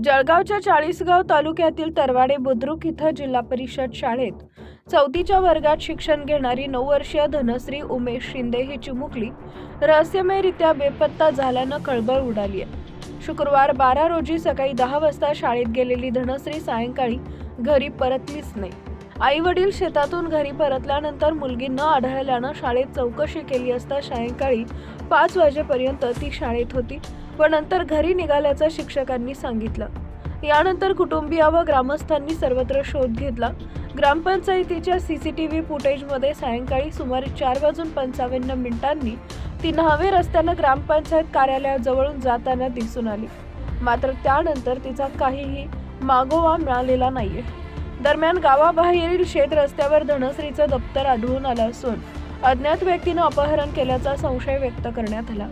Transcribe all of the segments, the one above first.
जळगावच्या चाळीसगाव तालुक्यातील तरवाडे बुद्रुक इथं जिल्हा परिषद शाळेत 4थीच्या वर्गात शिक्षण घेणारी 9 वर्षीय धनश्री उमेश शिंदे ही चिमुकली रहस्यमयरित्या बेपत्ता झाल्यानं खळबळ उडाली आहे. शुक्रवार 12 रोजी सकाळी 10 वाजता शाळेत गेलेली धनश्री सायंकाळी घरी परतलीच नाही. आई वडील शेतातून घरी परतल्यानंतर मुलगी न आढळल्यानं शाळेत चौकशी केली असता सायंकाळी 5 वाजेपर्यंत ती शाळेत होती व नंतर घरी निघाल्याचं शिक्षकांनी सांगितलं. यानंतर कुटुंबीय व ग्रामस्थांनी सर्वत्र शोध घेतला. ग्रामपंचायतीच्या सीसीटीव्ही फुटेजमध्ये सायंकाळी सुमारे 4:55 ती न्हावे रस्त्यानं ग्रामपंचायत कार्यालयाजवळून जाताना दिसून आली. मात्र त्यानंतर तिचा काहीही मागोवा मिळालेला नाहीये. दरम्यान गावाबाहेरील शेत रस्त्यावर धनश्रीचं दप्तर आढळून आलं असून अज्ञात व्यक्तीनं अपहरण केल्याचा संशय व्यक्त करण्यात आला.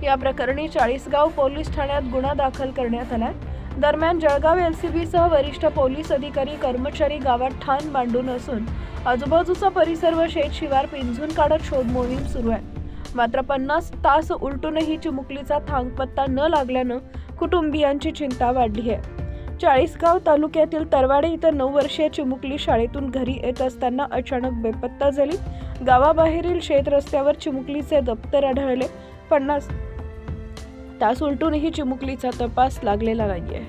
या प्रकरणी चाळीसगाव पोलीस ठाण्यात गुन्हा दाखल करण्यात आला. दरम्यान जळगाव LCBसह वरिष्ठ पोलीस अधिकारी कर्मचारी गावात ठाण मांडून असून आजूबाजूचा परिसर व शेत शिवार पिंजून काढत शोध मोहीम सुरू आहे. मात्र 50 तास उलटूनही चिमुकलीचा थांगपत्ता न लागल्यानं कुटुंबियांची चिंता वाढली आहे. चाळीसगाव तालुक्यातील तरवाडे इथं 9 वर्षीय चिमुकली शाळेतून घरी येत असताना अचानक बेपत्ता झाली. गावाबाहेरील शेत रस्त्यावर चिमुकलीचे दप्तर आढळले. 50 तास उलटूनही चिमुकलीचा तपास लागलेला नाहीये.